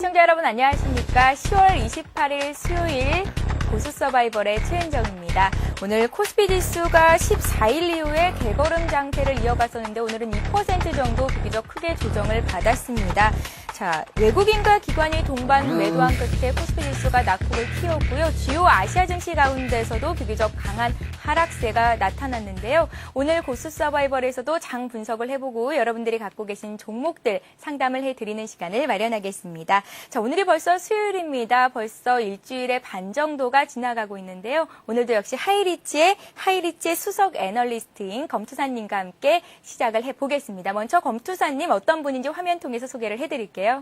시청자 여러분 안녕하십니까. 10월 28일 수요일 고수 서바이벌의 최은정입니다. 오늘 코스피 지수가 14일 이후에 개걸음 장세를 이어갔었는데 오늘은 2% 정도 비교적 크게 조정을 받았습니다. 자, 외국인과 기관이 동반 매도한 끝에 코스피 지수가 낙폭을 키웠고요. 주요 아시아 증시 가운데서도 비교적 강한 하락세가 나타났는데요. 오늘 고수 서바이벌에서도 장 분석을 해보고 여러분들이 갖고 계신 종목들 상담을 해드리는 시간을 마련하겠습니다. 자, 오늘이 벌써 수요일입니다. 벌써 일주일의 반 정도가 지나가고 있는데요. 오늘도 역시 하이리치의 수석 애널리스트인 검투사님과 함께 시작을 해보겠습니다. 먼저 검투사님 어떤 분인지 화면 통해서 소개를 해드릴게요.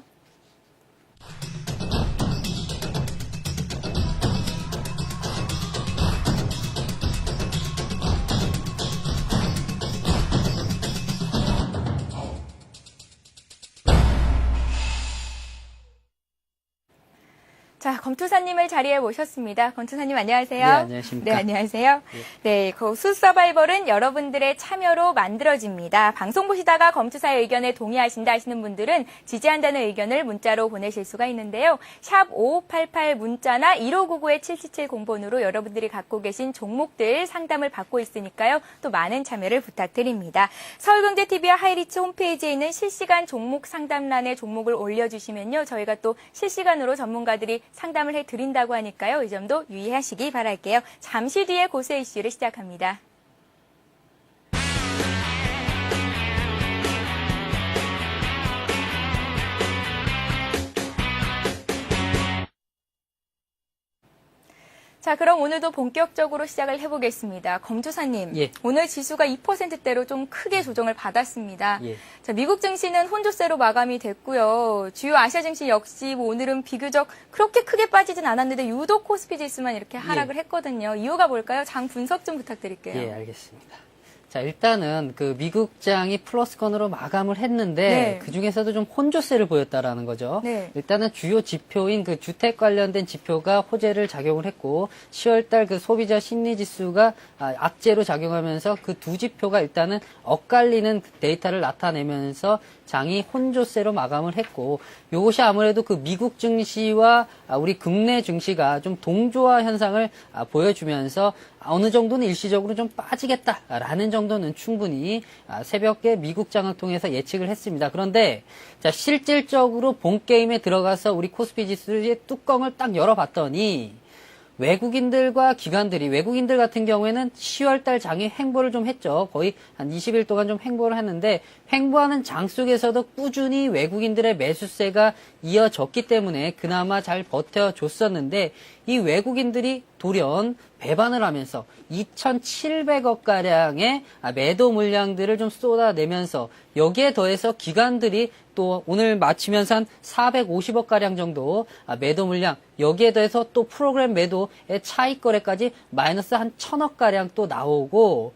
자, 검투사님을 자리에 모셨습니다. 검투사님 안녕하세요. 네, 안녕하십니까. 네, 안녕하세요. 네, 고수 서바이벌은 여러분들의 참여로 만들어집니다. 방송 보시다가 검투사의 의견에 동의하신다 하시는 분들은 지지한다는 의견을 문자로 보내실 수가 있는데요. 샵 5588 문자나 1599-7770번으로 여러분들이 갖고 계신 종목들 상담을 받고 있으니까요. 또 많은 참여를 부탁드립니다. 서울경제TV와 하이리치 홈페이지에 있는 실시간 종목 상담란에 종목을 올려주시면요. 저희가 또 실시간으로 전문가들이 상담을 해드린다고 하니까요. 이 점도 유의하시기 바랄게요. 잠시 뒤에 고수 이슈를 시작합니다. 자, 그럼 오늘도 본격적으로 시작을 해보겠습니다. 검투사님, 예. 오늘 지수가 2%대로 좀 크게 조정을 받았습니다. 예. 자, 미국 증시는 혼조세로 마감이 됐고요. 주요 아시아 증시 역시 오늘은 비교적 그렇게 크게 빠지진 않았는데 유독 코스피 지수만 이렇게 하락을 했거든요. 이유가 뭘까요? 장 분석 좀 부탁드릴게요. 예, 알겠습니다. 자, 일단은 그 미국장이 플러스권으로 마감을 했는데 네. 그 중에서도 좀 혼조세를 보였다라는 거죠. 네. 일단은 주요 지표인 그 주택 관련된 지표가 호재를 작용을 했고 10월달 그 소비자 심리 지수가 악재로 작용하면서 그 두 지표가 일단은 엇갈리는 데이터를 나타내면서 장이 혼조세로 마감을 했고 이것이 아무래도 그 미국 증시와 우리 국내 증시가 좀 동조화 현상을 보여주면서 어느 정도는 일시적으로 좀 빠지겠다라는 정도는 충분히 새벽에 미국장을 통해서 예측을 했습니다. 그런데 자, 실질적으로 본 게임에 들어가서 우리 코스피 지수의 뚜껑을 딱 열어봤더니 외국인들과 기관들이 외국인들 같은 경우에는 10월달 장에 횡보를 좀 했죠. 거의 한 20일 동안 좀 횡보를 했는데 횡보하는 장 속에서도 꾸준히 외국인들의 매수세가 이어졌기 때문에 그나마 잘 버텨줬었는데 이 외국인들이 돌연 배반을 하면서 2,700억가량의 매도 물량들을 좀 쏟아내면서 여기에 더해서 기관들이 또 오늘 마치면서 한 450억가량 정도 매도 물량 여기에 더해서 또 프로그램 매도의 차익 거래까지 마이너스 한 1,000억가량 또 나오고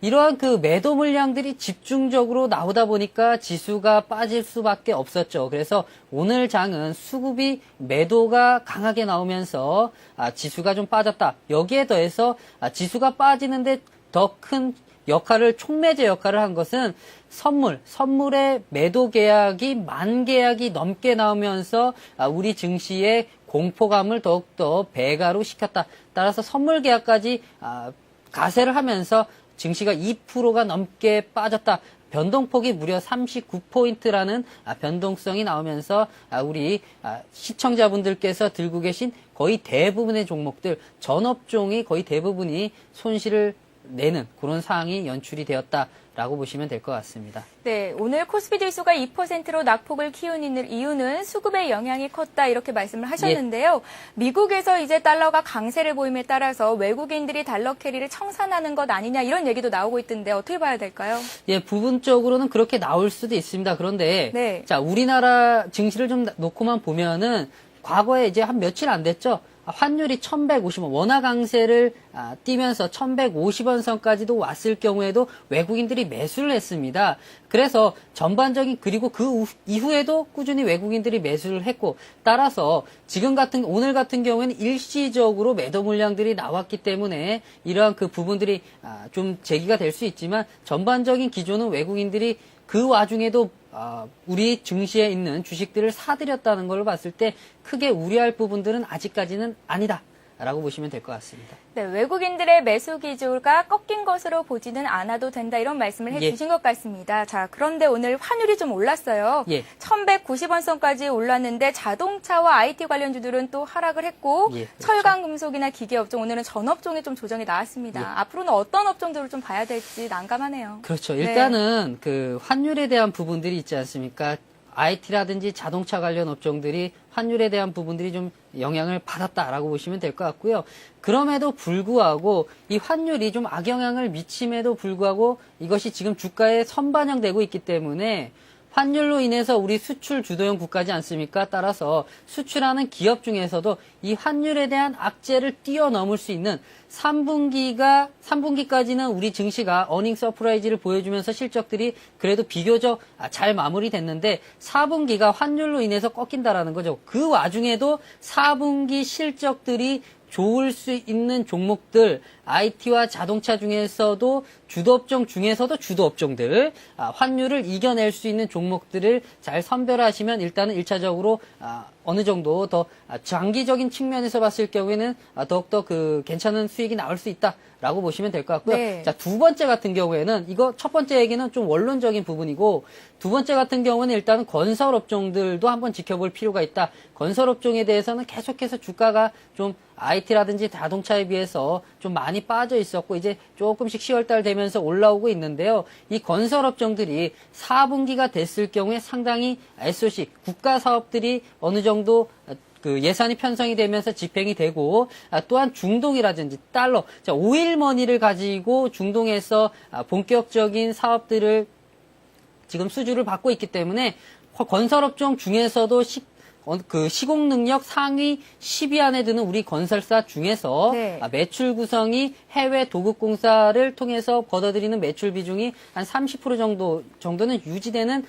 이러한 그 매도 물량들이 집중적으로 나오다 보니까 지수가 빠질 수밖에 없었죠. 그래서 오늘 장은 수급이 매도가 강하게 나오면서 지수가 좀 빠졌다. 여기에 더해서 지수가 빠지는데 더 큰 역할을 촉매제 역할을 한 것은 선물의 매도 계약이 10,000계약이 넘게 나오면서 우리 증시의 공포감을 더욱더 배가로 시켰다. 따라서 선물 계약까지 가세를 하면서 증시가 2%가 넘게 빠졌다. 변동폭이 무려 39포인트라는 변동성이 나오면서 우리 시청자분들께서 들고 계신 거의 대부분의 종목들, 전업종이 거의 대부분이 손실을 내는 그런 상황이 연출이 되었다라고 보시면 될 것 같습니다. 네, 오늘 코스피 지수가 2%로 낙폭을 키우는 이유는 수급의 영향이 컸다 이렇게 말씀을 하셨는데요. 미국에서 이제 달러가 강세를 보임에 따라서 외국인들이 달러 캐리를 청산하는 것 아니냐 이런 얘기도 나오고 있던데 어떻게 봐야 될까요? 예, 부분적으로는 그렇게 나올 수도 있습니다. 그런데 네. 자, 우리나라 증시를 좀 놓고만 보면은 과거에 이제 한 며칠 안 됐죠. 환율이 1,150원, 원화 강세를 띄면서 1,150원 선까지도 왔을 경우에도 외국인들이 매수를 했습니다. 그래서 전반적인 그리고 그 이후에도 꾸준히 외국인들이 매수를 했고 따라서 오늘 같은 경우에는 일시적으로 매도 물량들이 나왔기 때문에 이러한 그 부분들이 좀 제기가 될 수 있지만 전반적인 기조는 외국인들이 그 와중에도 우리 증시에 있는 주식들을 사들였다는 걸로 봤을 때 크게 우려할 부분들은 아직까지는 아니다. 라고 보시면 될 것 같습니다. 네, 외국인들의 매수 기조가 꺾인 것으로 보지는 않아도 된다 이런 말씀을 해주신 것 같습니다. 자, 그런데 오늘 환율이 좀 올랐어요. 1190원 선까지 올랐는데 자동차와 IT 관련주들은 또 하락을 했고 그렇죠. 철강, 금속이나 기계업종 오늘은 전업종에 좀 조정이 나왔습니다. 앞으로는 어떤 업종들을 좀 봐야 될지 난감하네요. 그렇죠. 일단은 그 환율에 대한 부분들이 있지 않습니까? IT라든지 자동차 관련 업종들이 환율에 대한 부분들이 좀 영향을 받았다라고 보시면 될 것 같고요. 그럼에도 불구하고 이 환율이 좀 악영향을 미침에도 불구하고 이것이 지금 주가에 선반영되고 있기 때문에 환율로 인해서 우리 수출 주도형 국가지 않습니까? 따라서 수출하는 기업 중에서도 이 환율에 대한 악재를 뛰어넘을 수 있는 3분기까지는 우리 증시가 어닝 서프라이즈를 보여주면서 실적들이 그래도 비교적 잘 마무리됐는데 4분기가 환율로 인해서 꺾인다라는 거죠. 그 와중에도 4분기 실적들이 좋을 수 있는 종목들, IT와 자동차 중에서도 주도업종 중에서도 주도업종들, 환율을 이겨낼 수 있는 종목들을 잘 선별하시면 일단은 1차적으로 어느 정도 더 장기적인 측면에서 봤을 경우에는 더욱더 그 괜찮은 수익이 나올 수 있다라고 보시면 될 것 같고요. 네. 자, 두 번째 같은 경우에는 이거 첫 번째 얘기는 좀 원론적인 부분이고 두 번째 같은 경우는 일단은 건설업종들도 한번 지켜볼 필요가 있다. 건설업종에 대해서는 계속해서 주가가 좀 IT라든지 자동차에 비해서 좀 많이 빠져 있었고 이제 조금씩 10월달 되면서 올라오고 있는데요. 이 건설업종들이 4분기가 됐을 경우에 상당히 SOC 국가 사업들이 어느 정도 그 예산이 편성이 되면서 집행이 되고 또한 중동이라든지 달러, 자, 오일머니를 가지고 중동에서 본격적인 사업들을 지금 수주를 받고 있기 때문에 건설업종 중에서도 그 시공 능력 상위 10위 안에 드는 우리 건설사 중에서 매출 구성이 해외 도급공사를 통해서 걷어들이는 매출 비중이 한 30% 정도는 유지되는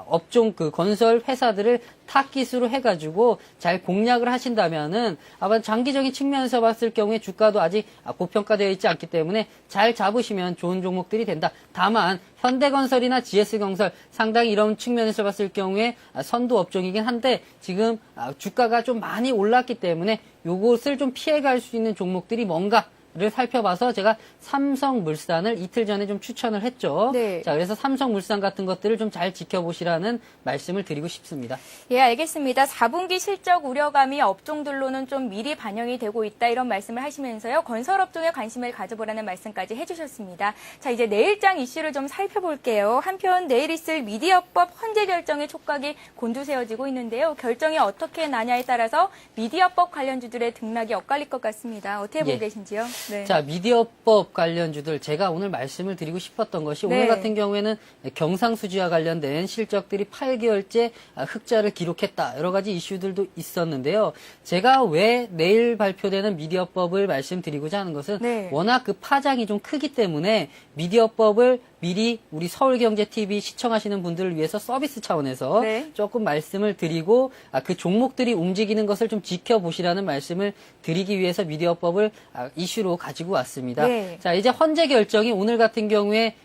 업종 그 건설 회사들을 타깃으로 해가지고 잘 공략을 하신다면은 아마 장기적인 측면에서 봤을 경우에 주가도 아직 고평가되어 있지 않기 때문에 잘 잡으시면 좋은 종목들이 된다. 다만 현대건설이나 GS건설 상당히 이런 측면에서 봤을 경우에 선도 업종이긴 한데 지금 주가가 좀 많이 올랐기 때문에 요것을 좀 피해갈 수 있는 종목들이 뭔가를 살펴봐서 제가 삼성물산을 이틀 전에 좀 추천을 했죠. 네. 자, 그래서 삼성물산 같은 것들을 좀 잘 지켜보시라는 말씀을 드리고 싶습니다. 예, 알겠습니다. 4분기 실적 우려감이 업종들로는 좀 미리 반영이 되고 있다 이런 말씀을 하시면서요. 건설업종에 관심을 가져보라는 말씀까지 해주셨습니다. 자, 이제 내일장 이슈를 좀 살펴볼게요. 한편 내일 있을 미디어법 헌재 결정의 촉각이 곤두세워지고 있는데요. 결정이 어떻게 나냐에 따라서 미디어법 관련주들의 등락이 엇갈릴 것 같습니다. 어떻게 보고 계신지요? 네. 자, 미디어법 관련주들 제가 오늘 말씀을 드리고 싶었던 것이 오늘 같은 경우에는 경상수지와 관련된 실적들이 8개월째 흑자를 기록했다. 여러 가지 이슈들도 있었는데요. 제가 왜 내일 발표되는 미디어법을 말씀드리고자 하는 것은 워낙 그 파장이 좀 크기 때문에 미디어법을 미리 우리 서울경제TV 시청하시는 분들을 위해서 서비스 차원에서 조금 말씀을 드리고 그 종목들이 움직이는 것을 좀 지켜보시라는 말씀을 드리기 위해서 미디어법을 이슈로 가지고 왔습니다. 자, 이제 헌재 결정이 오늘 같은 경우에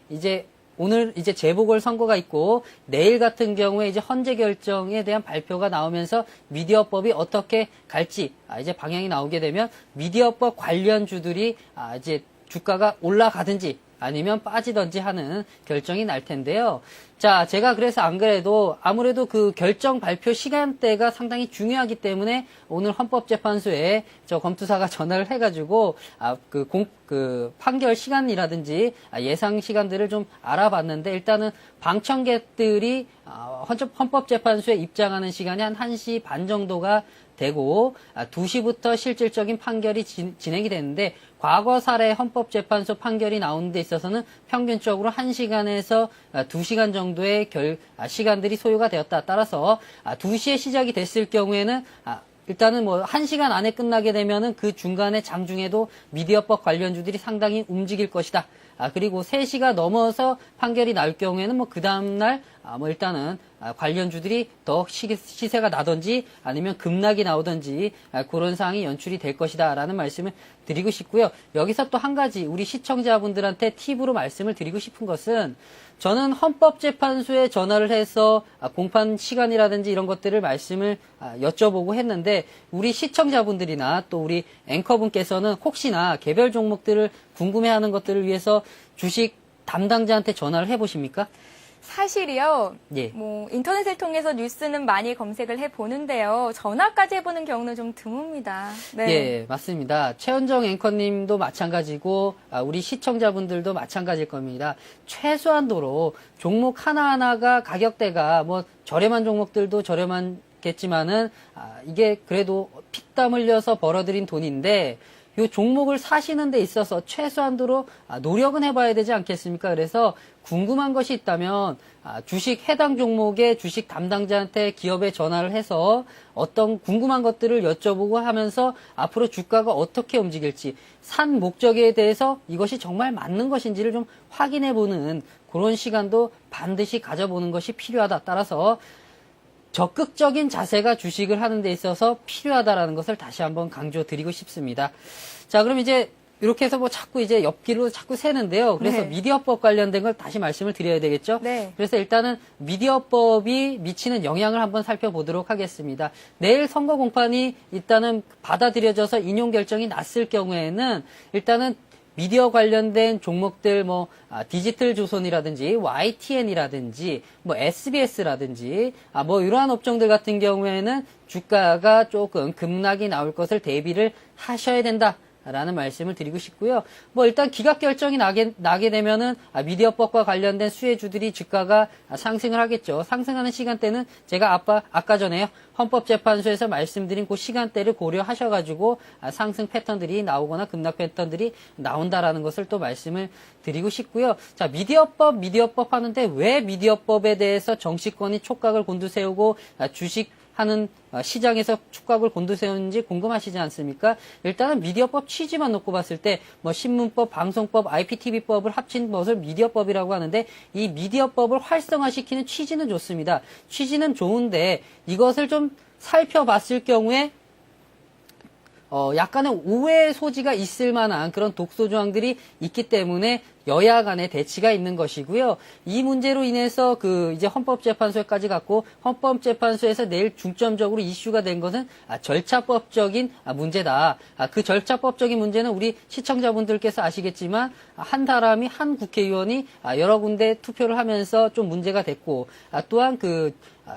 오늘 이제 재보궐선거가 있고 내일 같은 경우에 이제 헌재 결정에 대한 발표가 나오면서 미디어법이 어떻게 갈지 이제 방향이 나오게 되면 미디어법 관련주들이 이제 주가가 올라가든지 아니면 빠지든지 하는 결정이 날 텐데요. 자, 제가 그래서 안 그래도 아무래도 그 결정 발표 시간대가 상당히 중요하기 때문에 오늘 헌법재판소에 저 검투사가 전화를 해가지고 그 판결 시간이라든지 예상 시간들을 좀 알아봤는데 일단은 방청객들이 헌법재판소에 입장하는 시간이 한 1시 반 정도가 되고 2시부터 실질적인 판결이 진행이 되는데 과거 사례 헌법재판소 판결이 나오는 데 있어서는 평균적으로 1시간에서 2시간 정도의 시간들이 소요가 되었다. 따라서 2시에 시작이 됐을 경우에는 일단은 1시간 안에 끝나게 되면은 그 중간에 장중에도 미디어법 관련주들이 상당히 움직일 것이다. 그리고 3시가 넘어서 판결이 나올 경우에는 그 다음날 뭐 일단은 관련주들이 더 시세가 나든지 아니면 급락이 나오든지 그런 상황이 연출이 될 것이다라는 말씀을 드리고 싶고요. 여기서 또 한 가지 우리 시청자분들한테 팁으로 말씀을 드리고 싶은 것은 저는 헌법재판소에 전화를 해서 공판 시간이라든지 이런 것들을 말씀을 여쭤보고 했는데 우리 시청자분들이나 또 우리 앵커분께서는 혹시나 개별 종목들을 궁금해하는 것들을 위해서 주식 담당자한테 전화를 해보십니까? 사실이요. 예. 뭐 인터넷을 통해서 뉴스는 많이 검색을 해보는데요. 전화까지 해보는 경우는 좀 드뭅니다. 네. 예, 맞습니다. 최현정 앵커님도 마찬가지고 우리 시청자분들도 마찬가지일 겁니다. 최소한도로 종목 하나하나가 가격대가 뭐 저렴한 종목들도 저렴하겠지만은 이게 그래도 피땀 흘려서 벌어들인 돈인데 이 종목을 사시는 데 있어서 최소한도로 노력은 해봐야 되지 않겠습니까? 그래서 궁금한 것이 있다면 주식 해당 종목의 주식 담당자한테 기업에 전화를 해서 어떤 궁금한 것들을 여쭤보고 하면서 앞으로 주가가 어떻게 움직일지 산 목적에 대해서 이것이 정말 맞는 것인지를 좀 확인해보는 그런 시간도 반드시 가져보는 것이 필요하다. 따라서 적극적인 자세가 주식을 하는 데 있어서 필요하다라는 것을 다시 한번 강조드리고 싶습니다. 자, 그럼 이제 이렇게 해서 뭐 자꾸 이제 옆길로 자꾸 새는데요. 그래서 네. 미디어법 관련된 걸 다시 말씀을 드려야 되겠죠? 네. 그래서 일단은 미디어법이 미치는 영향을 한번 살펴보도록 하겠습니다. 내일 선거 공판이 일단은 받아들여져서 인용 결정이 났을 경우에는 일단은 미디어 관련된 종목들 디지털 조선이라든지 YTN이라든지 SBS라든지 뭐 이러한 업종들 같은 경우에는 주가가 조금 급락이 나올 것을 대비를 하셔야 된다. 라는 말씀을 드리고 싶고요. 일단 기각 결정이 나게 되면은 미디어법과 관련된 수혜주들이 주가가 상승을 하겠죠. 상승하는 시간대는 제가 아까 전에요. 헌법재판소에서 말씀드린 그 시간대를 고려하셔가지고 상승 패턴들이 나오거나 급락 패턴들이 나온다라는 것을 또 말씀을 드리고 싶고요. 자, 미디어법 하는데 왜 미디어법에 대해서 정치권이 촉각을 곤두세우고 주식 하는 시장에서 촉각을 곤두세우는지 궁금하시지 않습니까? 일단은 미디어법 취지만 놓고 봤을 때 신문법, 방송법, IPTV법을 합친 것을 미디어법이라고 하는데 이 미디어법을 활성화시키는 취지는 좋습니다. 취지는 좋은데 이것을 좀 살펴봤을 경우에 약간의 오해 소지가 있을 만한 그런 독소 조항들이 있기 때문에 여야 간의 대치가 있는 것이고요. 이 문제로 인해서 이제 헌법재판소에까지 갔고 헌법재판소에서 내일 중점적으로 이슈가 된 것은 절차법적인 문제다. 그 절차법적인 문제는 우리 시청자분들께서 아시겠지만 한 사람이 한 국회의원이 여러 군데 투표를 하면서 좀 문제가 됐고 또한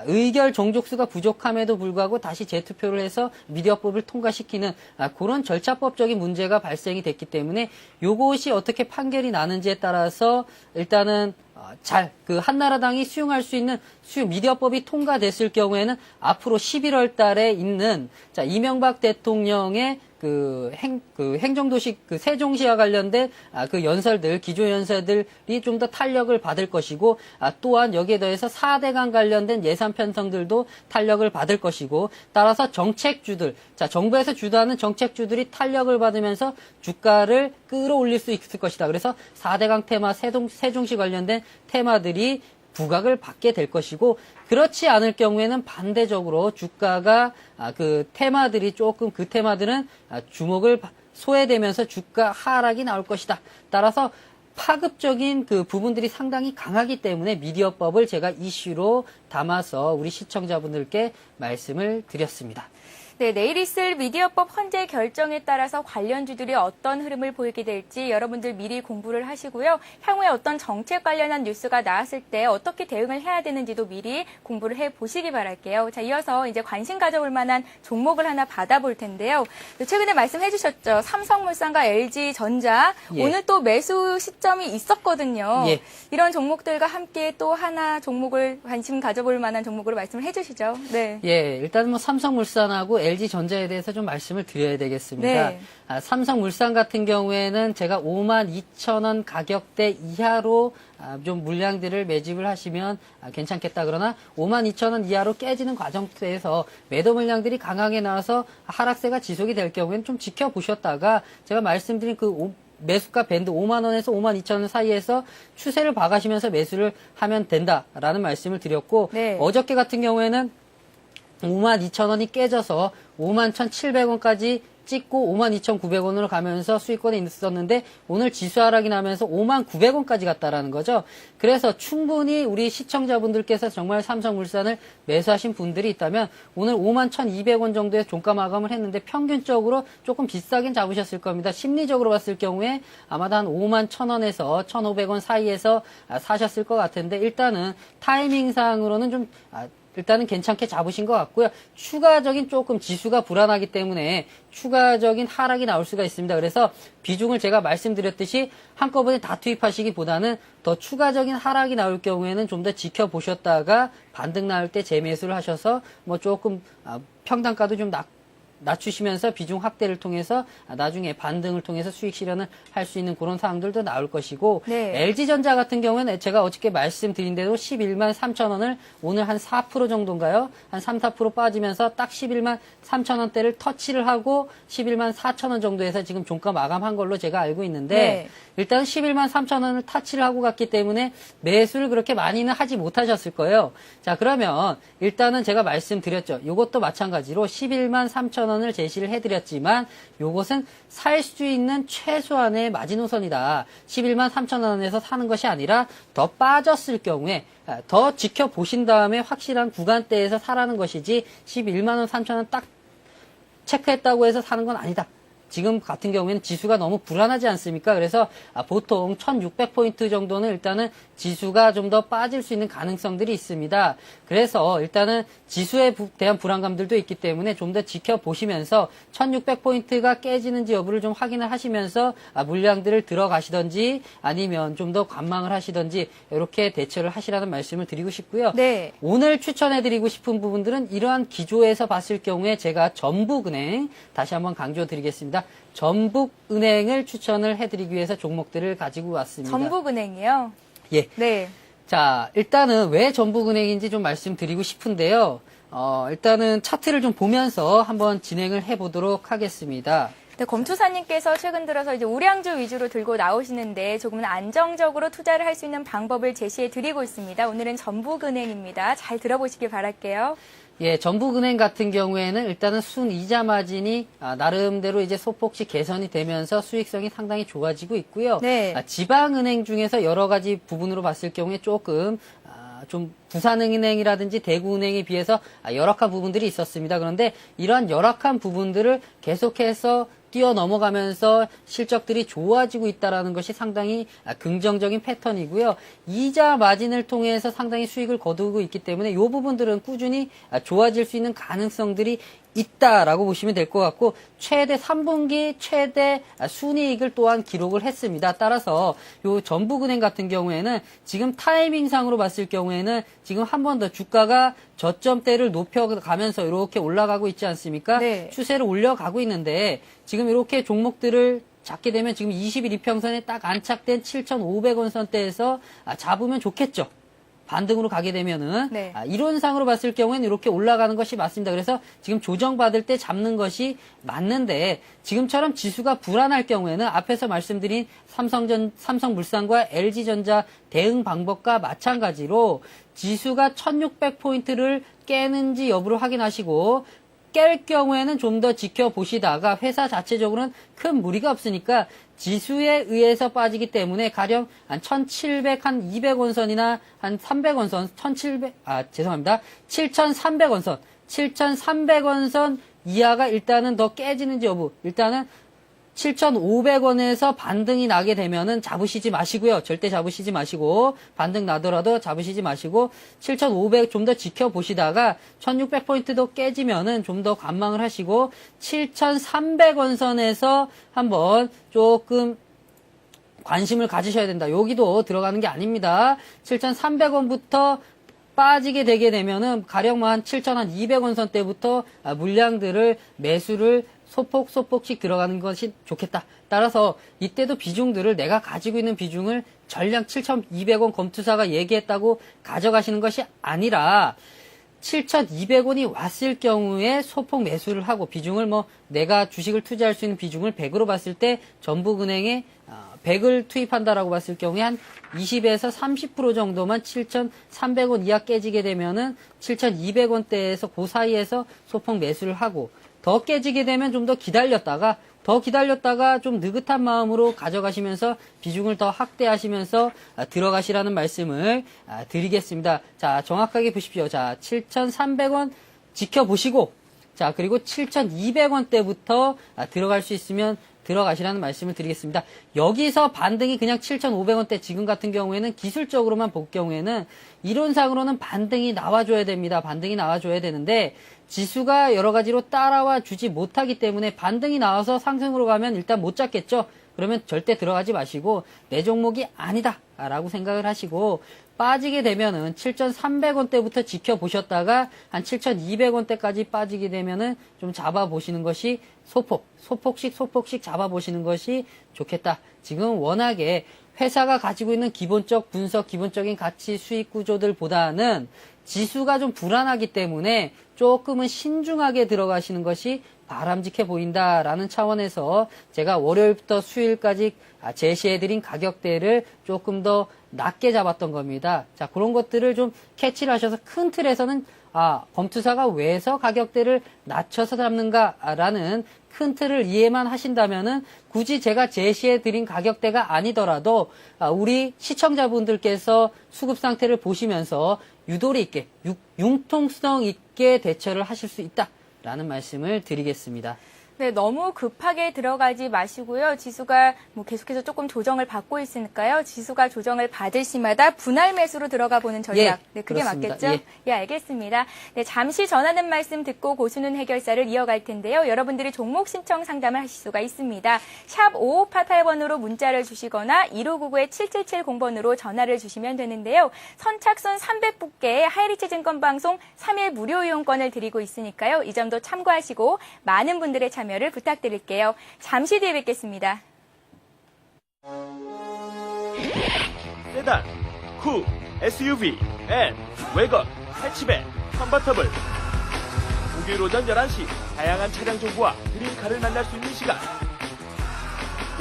의결 정족수가 부족함에도 불구하고 다시 재투표를 해서 미디어법을 통과시키는 그런 절차법적인 문제가 발생이 됐기 때문에 요것이 어떻게 판결이 나는지에 따라서 일단은 한나라당이 수용할 수 있는 미디어법이 통과됐을 경우에는 앞으로 11월 달에 있는 이명박 대통령의 행정도시 세종시와 관련된 연설들, 기조연설들이 좀 더 탄력을 받을 것이고 또한 여기에 더해서 4대강 관련된 예산 편성들도 탄력을 받을 것이고 따라서 정책주들, 정부에서 주도하는 정책주들이 탄력을 받으면서 주가를 끌어올릴 수 있을 것이다. 그래서 4대강 테마, 세종시 관련된 테마들이 부각을 받게 될 것이고 그렇지 않을 경우에는 반대적으로 주가가 테마들은 주목을 소외되면서 주가 하락이 나올 것이다. 따라서 파급적인 부분들이 상당히 강하기 때문에 미디어법을 제가 이슈로 담아서 우리 시청자분들께 말씀을 드렸습니다. 네, 내일 있을 미디어법 헌재 결정에 따라서 관련주들이 어떤 흐름을 보이게 될지 여러분들 미리 공부를 하시고요. 향후에 어떤 정책 관련한 뉴스가 나왔을 때 어떻게 대응을 해야 되는지도 미리 공부를 해보시기 바랄게요. 자, 이어서 이제 관심 가져볼 만한 종목을 하나 받아볼 텐데요. 최근에 말씀해 주셨죠. 삼성물산과 LG전자. 예. 오늘 또 매수 시점이 있었거든요. 예. 이런 종목들과 함께 또 하나 종목을 관심 가져볼 만한 종목으로 말씀을 해주시죠. 네. 예, 일단 삼성물산하고 LG전자에 대해서 좀 말씀을 드려야 되겠습니다. 네. 삼성물산 같은 경우에는 제가 52,000원 가격대 이하로 좀 물량들을 매집을 하시면 괜찮겠다. 그러나 52,000원 이하로 깨지는 과정에서 매도 물량들이 강하게 나와서 하락세가 지속이 될 경우에는 좀 지켜보셨다가 제가 말씀드린 매수가 밴드 5만 원에서 5만 2천 원 사이에서 추세를 봐가시면서 매수를 하면 된다라는 말씀을 드렸고 네. 어저께 같은 경우에는 5만 2천 원이 깨져서 5만 1,700원까지 찍고 52,900원으로 가면서 수익권에 있었는데 오늘 지수 하락이 나면서 59,900원까지 갔다라는 거죠. 그래서 충분히 우리 시청자분들께서 정말 삼성물산을 매수하신 분들이 있다면 오늘 51,200원 정도의 종가 마감을 했는데 평균적으로 조금 비싸긴 잡으셨을 겁니다. 심리적으로 봤을 경우에 아마도 한 51,000원에서 1,500원 사이에서 사셨을 것 같은데 일단은 타이밍상으로는 좀 일단은 괜찮게 잡으신 것 같고요. 추가적인 조금 지수가 불안하기 때문에 추가적인 하락이 나올 수가 있습니다. 그래서 비중을 제가 말씀드렸듯이 한꺼번에 다 투입하시기보다는 더 추가적인 하락이 나올 경우에는 좀 더 지켜보셨다가 반등 나올 때 재매수를 하셔서 뭐 조금 평단가도 좀 낮추시면서 비중 확대를 통해서 나중에 반등을 통해서 수익 실현을 할 수 있는 그런 사항들도 나올 것이고 네. LG전자 같은 경우에는 제가 어저께 말씀드린 대로 11만 3천 원을 오늘 한 4% 정도인가요? 한 3, 4% 빠지면서 딱 11만 3천 원대를 터치를 하고 11만 4천 원 정도에서 지금 종가 마감한 걸로 제가 알고 있는데 네. 일단 11만 3천 원을 터치를 하고 갔기 때문에 매수를 그렇게 많이는 하지 못하셨을 거예요. 자, 그러면 일단은 제가 말씀드렸죠. 이것도 마찬가지로 11만 3천 원을 제시를 해드렸지만 요것은 살 수 있는 최소한의 마지노선이다. 11만 3천 원에서 사는 것이 아니라 더 빠졌을 경우에 더 지켜보신 다음에 확실한 구간대에서 사라는 것이지 11만 원 3천 원 딱 체크했다고 해서 사는 건 아니다. 지금 같은 경우에는 지수가 너무 불안하지 않습니까? 그래서 보통 1600포인트 정도는 일단은 지수가 좀 더 빠질 수 있는 가능성들이 있습니다. 그래서 일단은 지수에 대한 불안감들도 있기 때문에 좀 더 지켜보시면서 1600포인트가 깨지는지 여부를 좀 확인을 하시면서 물량들을 들어가시던지 아니면 좀 더 관망을 하시던지 이렇게 대처를 하시라는 말씀을 드리고 싶고요. 네. 오늘 추천해드리고 싶은 부분들은 이러한 기조에서 봤을 경우에 제가 전북은행 다시 한번 강조드리겠습니다. 전북은행을 추천을 해드리기 위해서 종목들을 가지고 왔습니다. 전북은행이요? 예. 네. 자, 일단은 왜 전북은행인지 좀 말씀드리고 싶은데요. 일단은 차트를 좀 보면서 한번 진행을 해보도록 하겠습니다. 네, 검투사님께서 최근 들어서 이제 우량주 위주로 들고 나오시는데 조금은 안정적으로 투자를 할 수 있는 방법을 제시해 드리고 있습니다. 오늘은 전북은행입니다. 잘 들어보시길 바랄게요. 예, 전북은행 같은 경우에는 일단은 순이자 마진이 나름대로 이제 소폭씩 개선이 되면서 수익성이 상당히 좋아지고 있고요. 네. 지방은행 중에서 여러 가지 부분으로 봤을 경우에 조금 좀 부산은행이라든지 대구은행에 비해서 열악한 부분들이 있었습니다. 그런데 이러한 열악한 부분들을 계속해서 뛰어넘어가면서 실적들이 좋아지고 있다는 것이 상당히 긍정적인 패턴이고요. 이자 마진을 통해서 상당히 수익을 거두고 있기 때문에 이 부분들은 꾸준히 좋아질 수 있는 가능성들이 있다라고 보시면 될 것 같고 최대 3분기 최대 순이익을 또한 기록을 했습니다. 따라서 요 전북은행 같은 경우에는 지금 타이밍상으로 봤을 경우에는 지금 한 번 더 주가가 저점대를 높여가면서 이렇게 올라가고 있지 않습니까? 네. 추세를 올려가고 있는데 지금 이렇게 종목들을 잡게 되면 지금 20일 이평선에 딱 안착된 7,500원 선대에서 잡으면 좋겠죠. 반등으로 가게 되면은 네. 이론상으로 봤을 경우에는 이렇게 올라가는 것이 맞습니다. 그래서 지금 조정받을 때 잡는 것이 맞는데 지금처럼 지수가 불안할 경우에는 앞에서 말씀드린 삼성물산과 LG전자 대응 방법과 마찬가지로 지수가 1600포인트를 깨는지 여부를 확인하시고 깰 경우에는 좀 더 지켜보시다가 회사 자체적으로는 큰 무리가 없으니까 지수에 의해서 빠지기 때문에 가령 한 1700, 한 200원 선이나 한 300원 선, 7300원 선, 7300원 선 이하가 일단은 더 깨지는지 여부, 일단은 7,500원에서 반등이 나게 되면은 잡으시지 마시고요. 절대 잡으시지 마시고 반등 나더라도 잡으시지 마시고 7,500 좀 더 지켜보시다가 1,600포인트도 깨지면은 좀 더 관망을 하시고 7,300원 선에서 한번 조금 관심을 가지셔야 된다. 여기도 들어가는 게 아닙니다. 7,300원부터 빠지게 되게 되면은 가령 한 7,200원 선대부터 물량들을 매수를 소폭씩 들어가는 것이 좋겠다. 따라서 이때도 비중들을 내가 가지고 있는 비중을 전량 7,200원 검투사가 얘기했다고 가져가시는 것이 아니라 7,200원이 왔을 경우에 소폭 매수를 하고 비중을 내가 주식을 투자할 수 있는 비중을 100으로 봤을 때 전북은행의 100을 투입한다라고 봤을 경우에 한 20에서 30% 정도만 7,300원 이하 깨지게 되면은 7,200원대에서 그 사이에서 소폭 매수를 하고 더 깨지게 되면 좀 더 기다렸다가 좀 느긋한 마음으로 가져가시면서 비중을 더 확대하시면서 들어가시라는 말씀을 드리겠습니다. 자, 정확하게 보십시오. 자, 7,300원 지켜보시고 자, 그리고 7,200원대부터 들어갈 수 있으면 들어가시라는 말씀을 드리겠습니다. 여기서 반등이 그냥 7,500원대 지금 같은 경우에는 기술적으로만 볼 경우에는 이론상으로는 반등이 나와줘야 됩니다. 반등이 나와줘야 되는데 지수가 여러 가지로 따라와 주지 못하기 때문에 반등이 나와서 상승으로 가면 일단 못 잡겠죠. 그러면 절대 들어가지 마시고 내 종목이 아니다 라고 생각을 하시고 빠지게 되면은 7,300원대부터 지켜보셨다가 한 7,200원대까지 빠지게 되면은 좀 잡아보시는 것이 소폭씩 잡아보시는 것이 좋겠다. 지금 워낙에 회사가 가지고 있는 기본적 분석, 기본적인 가치 수익 구조들보다는 지수가 좀 불안하기 때문에 조금은 신중하게 들어가시는 것이 바람직해 보인다라는 차원에서 제가 월요일부터 수요일까지 제시해드린 가격대를 조금 더 낮게 잡았던 겁니다. 자, 그런 것들을 좀 캐치를 하셔서 큰 틀에서는 검투사가 왜서 가격대를 낮춰서 잡는가라는 큰 틀을 이해만 하신다면은 굳이 제가 제시해드린 가격대가 아니더라도 우리 시청자분들께서 수급 상태를 보시면서 유도리 있게, 융통성 있게 대처를 하실 수 있다라는 말씀을 드리겠습니다. 네, 너무 급하게 들어가지 마시고요. 지수가 계속해서 조금 조정을 받고 있으니까요. 지수가 조정을 받을 시마다 분할 매수로 들어가 보는 전략. 예, 네, 그게 그렇습니다. 맞겠죠? 예, 알겠습니다. 네, 잠시 전하는 말씀 듣고 고수는 해결사를 이어갈 텐데요. 여러분들이 종목 신청 상담을 하실 수가 있습니다. 샵 5588번으로 문자를 주시거나 1599-7770번으로 전화를 주시면 되는데요. 선착순 300분께 하이리치 증권 방송 3일 무료 이용권을 드리고 있으니까요. 이 점도 참고하시고 많은 분들의 참여를 부탁드릴게요. 잠시 뒤에 뵙겠습니다. 세단, 후, SUV, 앤, 웨건, 해치백, 컨버터블. 목요일 오전 11시 다양한 차량 정보와 드림카를 만날 수 있는 시간.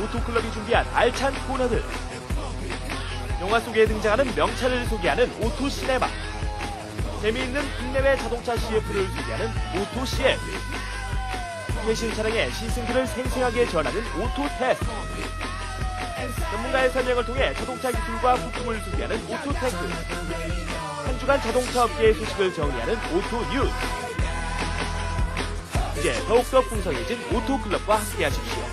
오토클럽이 준비한 알찬 코너들. 영화 속에 등장하는 명차를 소개하는 오토시네마. 재미있는 국내외 자동차 CF를 소개하는 오토CF. 최신 차량의 시승들을 생생하게 전하는 오토테스트. 전문가의 설명을 통해 자동차 기술과 부품을 소개하는 오토테크. 한 주간 자동차 업계의 소식을 정리하는 오토뉴스. 이제 더욱더 풍성해진 오토클럽과 함께하십시오.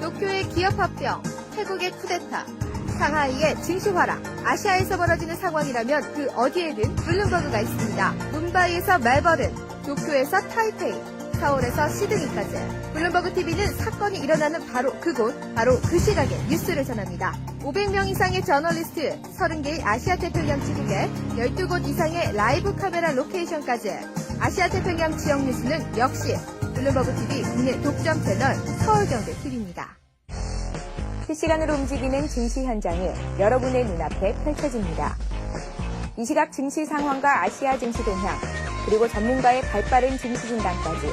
도쿄의 기업 합병, 태국의 쿠데타, 상하이의 증시 하락, 아시아에서 벌어지는 상황이라면 그 어디에든 블룸버그가 있습니다. 뭄바이에서 멜버른, 도쿄에서 타이페이, 서울에서 시드니까지 블룸버그 TV는 사건이 일어나는 바로 그곳, 바로 그 시각에 뉴스를 전합니다. 500명 이상의 저널리스트, 30개의 아시아 태평양 지국에 12곳 이상의 라이브 카메라 로케이션까지 아시아 태평양 지역 뉴스는 역시 블룸버그 TV 국내 독점 채널 서울경제 TV입니다. 실시간으로 움직이는 증시 현장이 여러분의 눈앞에 펼쳐집니다. 이 시각 증시 상황과 아시아 증시 동향, 그리고 전문가의 발빠른 증시 진단까지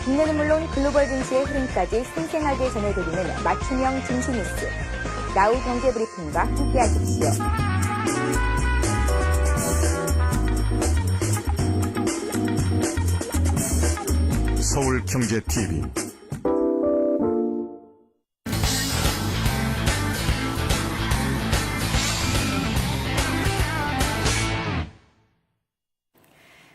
국내는 물론 글로벌 증시의 흐름까지 생생하게 전해드리는 맞춤형 증시 뉴스, 나우 경제 브리핑과 함께하십시오. 서울경제TV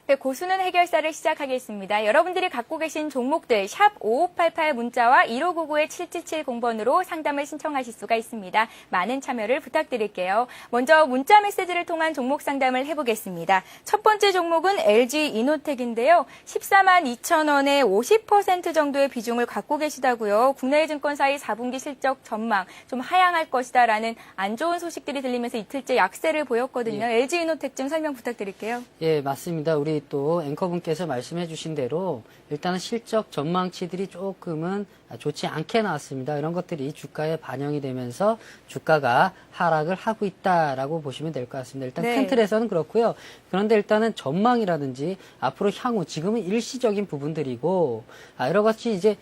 네, 고수는 해결사를 시작하겠습니다. 여러분들이 갖고 계신 종목들 샵 5588 문자와 1599-7770번으로 상담을 신청하실 수가 있습니다. 많은 참여를 부탁드릴게요. 먼저 문자 메시지를 통한 종목 상담을 해보겠습니다. 첫 번째 종목은 LG이노텍인데요. 14만 2천원에 50% 정도의 비중을 갖고 계시다고요. 국내외 증권사의 4분기 실적 전망 좀 하향할 것이다라는 안 좋은 소식들이 들리면서 이틀째 약세를 보였거든요. 예. LG이노텍 좀 설명 부탁드릴게요. 예, 맞습니다. 우리 또 앵커분께서 말씀해 주신 대로 일단은 실적 전망치들이 조금은 좋지 않게 나왔습니다. 이런 것들이 주가에 반영이 되면서 주가가 하락을 하고 있다라고 보시면 될 것 같습니다. 일단 네. 큰 틀에서는 그렇고요. 그런데 일단은 전망이라든지 앞으로 향후 지금은 일시적인 부분들이고 여러 가지 이제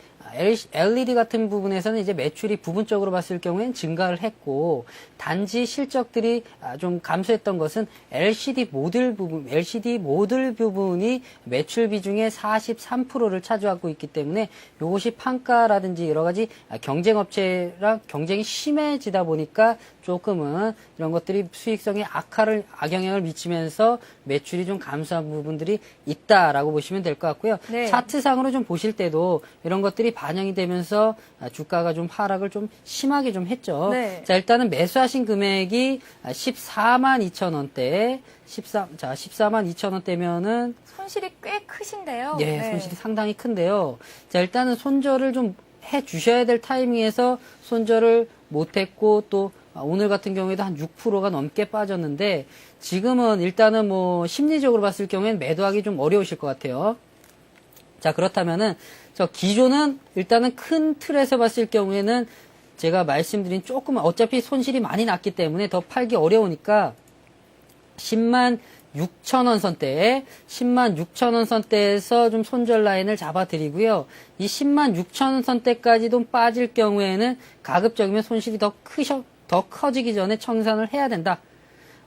LED 같은 부분에서는 이제 매출이 부분적으로 봤을 경우엔 증가를 했고, 단지 실적들이 좀 감소했던 것은 LCD 모듈 부분이 매출 비중의 43%를 차지하고 있기 때문에 이것이 판가라든지 여러 가지 경쟁업체랑 경쟁이 심해지다 보니까 조금은 이런 것들이 수익성에 악영향을 미치면서 매출이 좀 감소한 부분들이 있다라고 보시면 될 것 같고요. 네. 차트상으로 좀 보실 때도 이런 것들이 반영이 되면서 주가가 좀 하락을 좀 심하게 좀 했죠. 네. 자, 일단은 매수하신 금액이 14만 2천 원대, 14만 2천 원대면은 손실이 꽤 크신데요. 예, 네. 손실이 상당히 큰데요. 자, 일단은 손절을 좀 해 주셔야 될 타이밍에서 손절을 못했고, 또 오늘 같은 경우에도 한 6%가 넘게 빠졌는데, 지금은 일단은 뭐 심리적으로 봤을 경우에는 매도하기 좀 어려우실 것 같아요. 자, 그렇다면은 저 기존은 일단은 큰 틀에서 봤을 경우에는 제가 말씀드린 조금만, 어차피 손실이 많이 났기 때문에 더 팔기 어려우니까 10만 6천 원 선대, 10만 6천 원 선대에서 좀 손절 라인을 잡아드리고요. 이 10만 6천 원 선대까지도 빠질 경우에는 가급적이면 손실이 더 커지기 전에 청산을 해야 된다.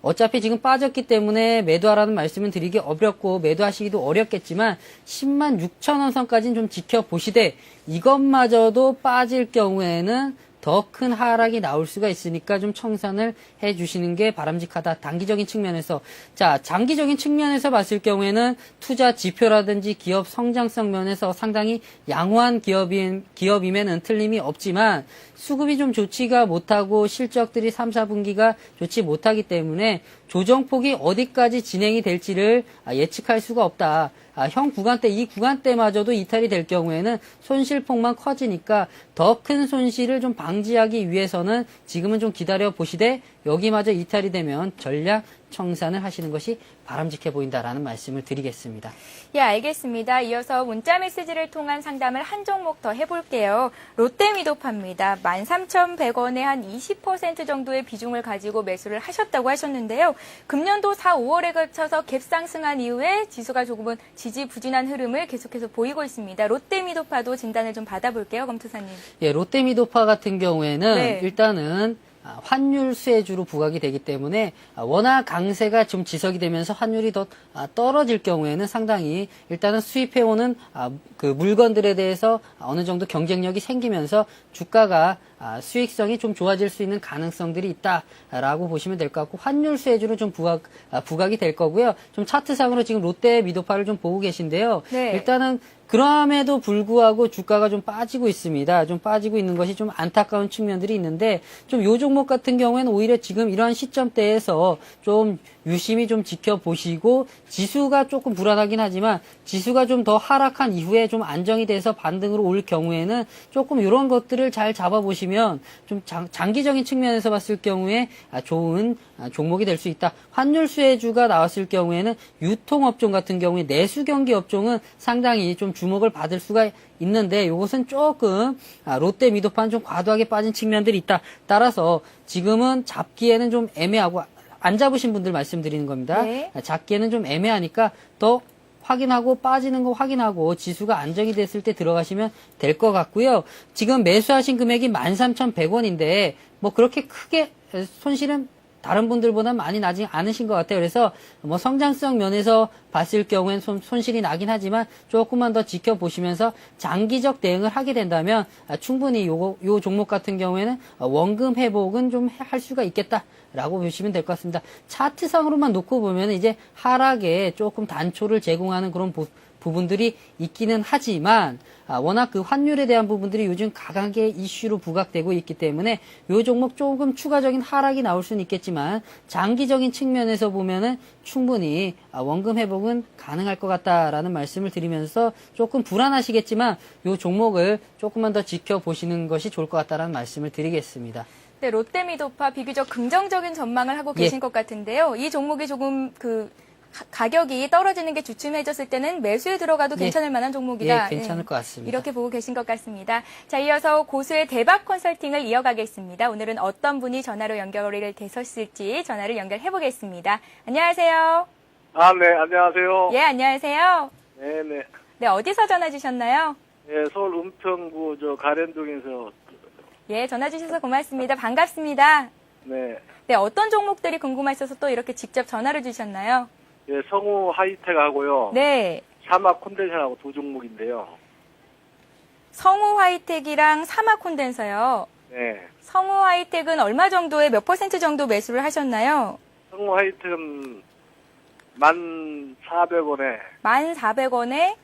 어차피 지금 빠졌기 때문에 매도하라는 말씀은 드리기 어렵고 매도하시기도 어렵겠지만 10만 6천 원 선까지는 좀 지켜보시되, 이것마저도 빠질 경우에는 더 큰 하락이 나올 수가 있으니까 좀 청산을 해 주시는 게 바람직하다. 단기적인 측면에서. 자, 장기적인 측면에서 봤을 경우에는 투자 지표라든지 기업 성장성 면에서 상당히 양호한 기업임에는 틀림이 없지만, 수급이 좀 좋지가 못하고 실적들이 3, 4분기가 좋지 못하기 때문에 조정폭이 어디까지 진행이 될지를 예측할 수가 없다. 형 구간대, 이 구간대마저도 이탈이 될 경우에는 손실폭만 커지니까 더 큰 손실을 좀 방지하기 위해서는 지금은 좀 기다려 보시되, 여기마저 이탈이 되면 전략 청산을 하시는 것이 바람직해 보인다라는 말씀을 드리겠습니다. 예, 알겠습니다. 이어서 문자 메시지를 통한 상담을 한 종목 더 해볼게요. 롯데미도파입니다. 13,100원에 한 20% 정도의 비중을 가지고 매수를 하셨다고 하셨는데요. 금년도 4, 5월에 걸쳐서 갭상승한 이후에 지수가 조금은 지지부진한 흐름을 계속해서 보이고 있습니다. 롯데미도파도 진단을 좀 받아볼게요, 검투사님. 예, 롯데미도파 같은 경우에는 네. 일단은 환율 수혜주로 부각이 되기 때문에 워낙 강세가 좀 지속이 되면서 환율이 더 떨어질 경우에는 상당히 일단은 수입해오는 그 물건들에 대해서 어느 정도 경쟁력이 생기면서 주가가 수익성이 좀 좋아질 수 있는 가능성들이 있다라고 보시면 될 것 같고, 환율 수혜주로 좀 부각이 될 거고요. 좀 차트상으로 지금 롯데 미도파를 좀 보고 계신데요. 네. 일단은 그럼에도 불구하고 주가가 좀 빠지고 있습니다. 좀 빠지고 있는 것이 좀 안타까운 측면들이 있는데, 좀 요 종목 같은 경우에는 오히려 지금 이러한 시점대에서 좀 유심히 좀 지켜보시고, 지수가 조금 불안하긴 하지만 지수가 좀 더 하락한 이후에 좀 안정이 돼서 반등으로 올 경우에는 조금 이런 것들을 잘 잡아보시면 좀 장기적인 측면에서 봤을 경우에 좋은 종목이 될 수 있다. 환율 수혜주가 나왔을 경우에는 유통업종 같은 경우에 내수경기 업종은 상당히 좀 주목을 받을 수가 있는데, 이것은 조금 롯데 미도파는 좀 과도하게 빠진 측면들이 있다. 따라서 지금은 잡기에는 좀 애매하고, 안 잡으신 분들 말씀드리는 겁니다. 네. 잡기에는 좀 애매하니까 더 확인하고 빠지는 거 확인하고 지수가 안정이 됐을 때 들어가시면 될 것 같고요. 지금 매수하신 금액이 13,100원인데 뭐 그렇게 크게 손실은 다른 분들보다 많이 나지 않으신 것 같아요. 그래서 뭐 성장성 면에서 봤을 경우엔 손실이 나긴 하지만 조금만 더 지켜보시면서 장기적 대응을 하게 된다면 충분히 요 종목 같은 경우에는 원금 회복은 좀 할 수가 있겠다라고 보시면 될 것 같습니다. 차트상으로만 놓고 보면 이제 하락에 조금 단초를 제공하는 그런 부분들이 있기는 하지만 워낙 그 환율에 대한 부분들이 요즘 강하게 이슈로 부각되고 있기 때문에 이 종목 조금 추가적인 하락이 나올 수는 있겠지만 장기적인 측면에서 보면은 충분히 원금 회복은 가능할 것 같다라는 말씀을 드리면서 조금 불안하시겠지만 이 종목을 조금만 더 지켜보시는 것이 좋을 것 같다라는 말씀을 드리겠습니다. 네, 롯데미도파 비교적 긍정적인 전망을 하고 계신 것 같은데요. 이 종목이 조금 가격이 떨어지는 게 주춤해졌을 때는 매수에 들어가도 괜찮을 만한 종목이다. 예, 괜찮을 것 같습니다. 이렇게 보고 계신 것 같습니다. 자, 이어서 고수의 대박 컨설팅을 이어가겠습니다. 오늘은 어떤 분이 전화로 연결이 되셨을지 전화를 연결해 보겠습니다. 안녕하세요. 네, 안녕하세요. 예, 안녕하세요. 네네. 네, 어디서 전화 주셨나요? 예, 서울 은평구 가련동에서 예, 전화 주셔서 고맙습니다. 반갑습니다. 네, 네, 어떤 종목들이 궁금하셔서 또 이렇게 직접 전화를 주셨나요? 예, 성우 하이텍하고요. 네. 사막 콘덴서하고 두 종목인데요. 성우 하이텍이랑 사막 콘덴서요. 네, 성우 하이텍은 얼마 정도에 몇 퍼센트 정도 매수를 하셨나요? 성우 하이텍은 1,400원에 1,400원에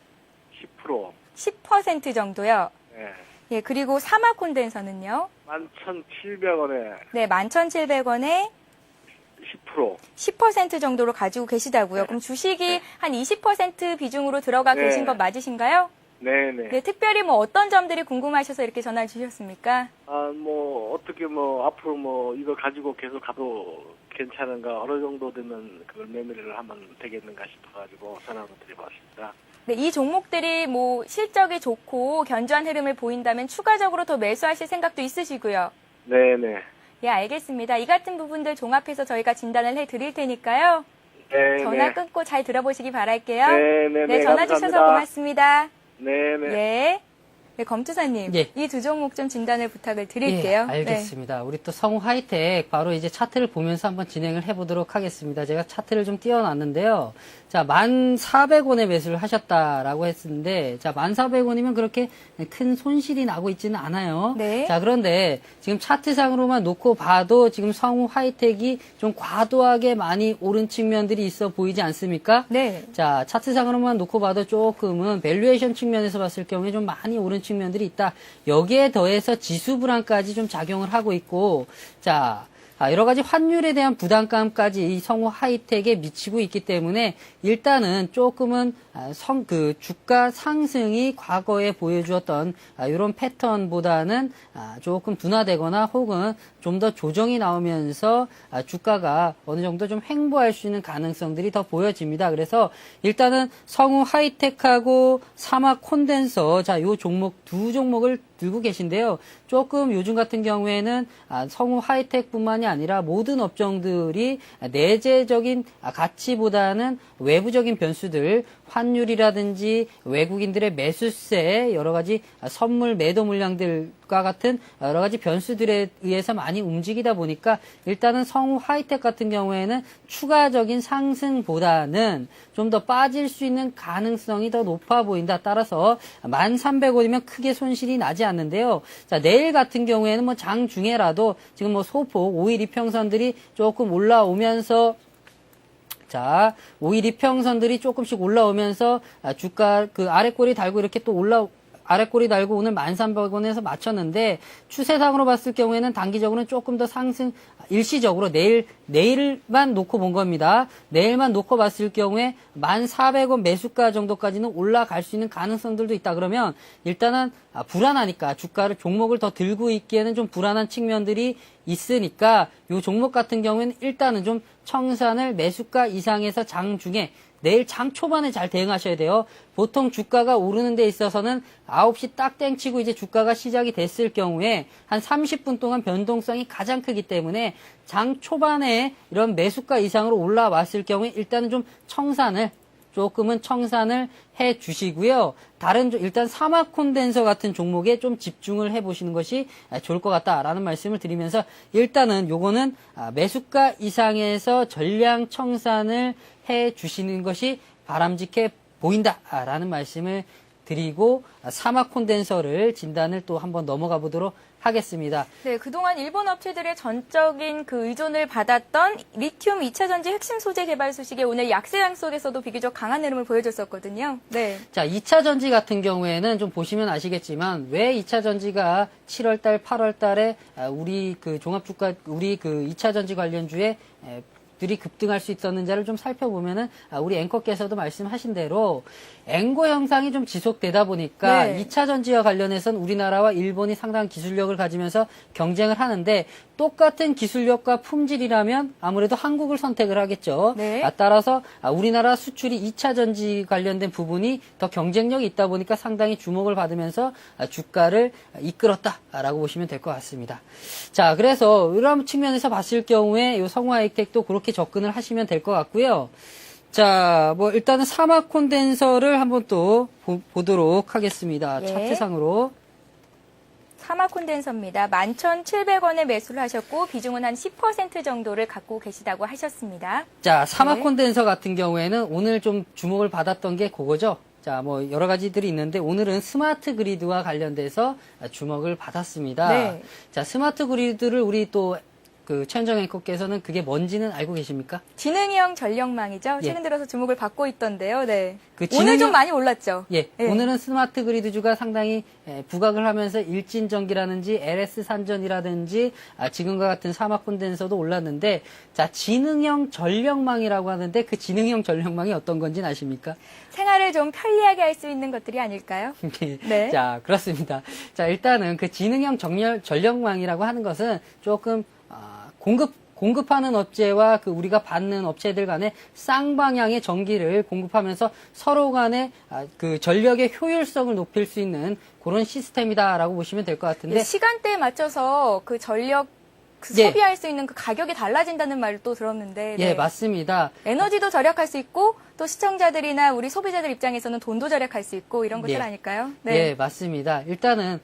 10%. 10% 정도요. 네, 예, 그리고 사막 콘덴서는요? 11,700원에 네, 11,700원에 10%. 10% 정도로 가지고 계시다고요. 그럼 주식이 한 20% 비중으로 들어가 네. 계신 것 맞으신가요? 네네. 네, 특별히 뭐 어떤 점들이 궁금하셔서 이렇게 전화를 주셨습니까? 어떻게 앞으로 이거 가지고 계속 가도 괜찮은가, 어느 정도 되면 그걸 매매를 하면 되겠는가 싶어가지고 전화를 드려봤습니다. 네, 이 종목들이 뭐 실적이 좋고 견조한 흐름을 보인다면 추가적으로 더 매수하실 생각도 있으시고요. 네네. 예, 알겠습니다. 이 같은 부분들 종합해서 저희가 진단을 해드릴 테니까요. 네네. 전화 끊고 잘 들어보시기 바랄게요. 네네네. 네, 전화 감사합니다. 주셔서 고맙습니다. 네네. 예. 네, 검투사님. 예. 이 두 종목 좀 진단을 부탁을 드릴게요. 예, 알겠습니다. 우리 또 성우 하이텍 바로 이제 차트를 보면서 한번 진행을 해보도록 하겠습니다. 제가 차트를 좀 띄워놨는데요. 자, 1,400원에 매수를 하셨다라고 했는데, 자, 1,400원이면 그렇게 큰 손실이 나고 있지는 않아요. 네. 자, 그런데 지금 차트상으로만 놓고 봐도 지금 성우 하이텍이 좀 과도하게 많이 오른 측면들이 있어 보이지 않습니까? 네. 자, 차트상으로만 놓고 봐도 조금은 밸류에이션 측면에서 봤을 경우에 좀 많이 오른 측면들이 있다. 여기에 더해서 지수 불안까지 좀 작용을 하고 있고, 자, 여러 가지 환율에 대한 부담감까지 이 성우 하이텍에 미치고 있기 때문에 일단은 조금은 주가 상승이 과거에 보여주었던 이런 패턴보다는 조금 둔화되거나 혹은 좀 더 조정이 나오면서 주가가 어느 정도 좀 횡보할 수 있는 가능성들이 더 보여집니다. 그래서 일단은 성우 하이텍하고 사막 콘덴서, 자, 요 종목, 두 종목을 들고 계신데요. 조금 요즘 같은 경우에는 성우 하이텍뿐만이 아니라 모든 업종들이 내재적인 가치보다는 외부적인 변수들, 환율이라든지 외국인들의 매수세, 여러 가지 선물 매도 물량들과 같은 여러 가지 변수들에 의해서 많이 움직이다 보니까 일단은 성우 하이텍 같은 경우에는 추가적인 상승보다는 좀 더 빠질 수 있는 가능성이 더 높아 보인다. 따라서 1,300원이면 크게 손실이 나지 않는데요. 자, 내일 같은 경우에는 장중에라도 지금 소폭 5일 이평선들이 조금 올라오면서, 자, 5일 이평선들이 조금씩 올라오면서 주가 아래 꼬리 달고 이렇게 또 아래 꼬리 달고 오늘 1,300원에서 맞췄는데 추세상으로 봤을 경우에는 단기적으로는 조금 더 상승, 일시적으로 내일만 놓고 본 겁니다. 내일만 놓고 봤을 경우에 1,400원 매수가 정도까지는 올라갈 수 있는 가능성들도 있다. 그러면 일단은 불안하니까 주가를 종목을 더 들고 있기에는 좀 불안한 측면들이 있으니까 이 종목 같은 경우에는 일단은 좀 청산을 매수가 이상에서 장중에 내일 장 초반에 잘 대응하셔야 돼요. 보통 주가가 오르는 데 있어서는 9시 딱 땡치고 이제 주가가 시작이 됐을 경우에 한 30분 동안 변동성이 가장 크기 때문에 장 초반에 이런 매수가 이상으로 올라왔을 경우에 일단은 좀 조금은 청산을 해 주시고요. 일단 사막 콘덴서 같은 종목에 좀 집중을 해 보시는 것이 좋을 것 같다라는 말씀을 드리면서 일단은 요거는 매수가 이상에서 전량 청산을 해 주시는 것이 바람직해 보인다라는 말씀을 드리고 사막 콘덴서를 진단을 또 한번 넘어가 보도록 하겠습니다. 네, 그동안 일본 업체들의 전적인 의존을 받았던 리튬 2차전지 핵심 소재 개발 소식에 오늘 약세장 속에서도 비교적 강한 흐름을 보여줬었거든요. 네. 자, 2차전지 같은 경우에는 좀 보시면 아시겠지만 왜 2차전지가 7월달, 8월달에 우리 종합주가, 우리 2차전지 관련주에 들이 급등할 수 있었는지를 좀 살펴보면은 우리 앵커께서도 말씀하신 대로 앵고 형상이 좀 지속되다 보니까 네. 2차 전지와 관련해서는 우리나라와 일본이 상당한 기술력을 가지면서 경쟁을 하는데 똑같은 기술력과 품질이라면 아무래도 한국을 선택을 하겠죠. 네. 따라서 우리나라 수출이 2차 전지 관련된 부분이 더 경쟁력이 있다 보니까 상당히 주목을 받으면서 주가를 이끌었다라고 보시면 될 것 같습니다. 자, 그래서 이런 측면에서 봤을 경우에 이 성우 하이텍도 그렇게 접근을 하시면 될 것 같고요. 자, 뭐 일단은 사막 콘덴서를 한번 또 보도록 하겠습니다. 예. 차트상으로. 사막 콘덴서입니다. 11,700원에 매수를 하셨고 비중은 한 10% 정도를 갖고 계시다고 하셨습니다. 자, 사막 네. 콘덴서 같은 경우에는 오늘 좀 주목을 받았던 게 그거죠. 자, 뭐 여러 가지들이 있는데 오늘은 스마트 그리드와 관련돼서 주목을 받았습니다. 네. 자, 스마트 그리드를 우리 또 그 최현정 앵커께서는 그게 뭔지는 알고 계십니까? 지능형 전력망이죠. 예. 최근 들어서 주목을 받고 있던데요. 네. 그 오늘 지능형- 좀 많이 올랐죠. 예, 예. 오늘은 스마트 그리드주가 상당히 부각을 하면서 일진전기라든지 LS 산전이라든지 지금과 같은 사막 콘덴서도 올랐는데, 자, 지능형 전력망이라고 하는데 그 지능형 전력망이 어떤 건지 아십니까? 생활을 좀 편리하게 할 수 있는 것들이 아닐까요? 네. 자, 그렇습니다. 자, 일단은 그 지능형 전력망이라고 하는 것은 조금 공급하는 업체와 그 우리가 받는 업체들 간에 쌍방향의 전기를 공급하면서 서로 간에 그 전력의 효율성을 높일 수 있는 그런 시스템이다라고 보시면 될 것 같은데, 예, 시간대에 맞춰서 그 전력 예. 소비할 수 있는 그 가격이 달라진다는 말을 또 들었는데 예, 네. 맞습니다. 에너지도 절약할 수 있고 또 시청자들이나 우리 소비자들 입장에서는 돈도 절약할 수 있고 이런 것들 예. 아닐까요? 예, 맞습니다. 일단은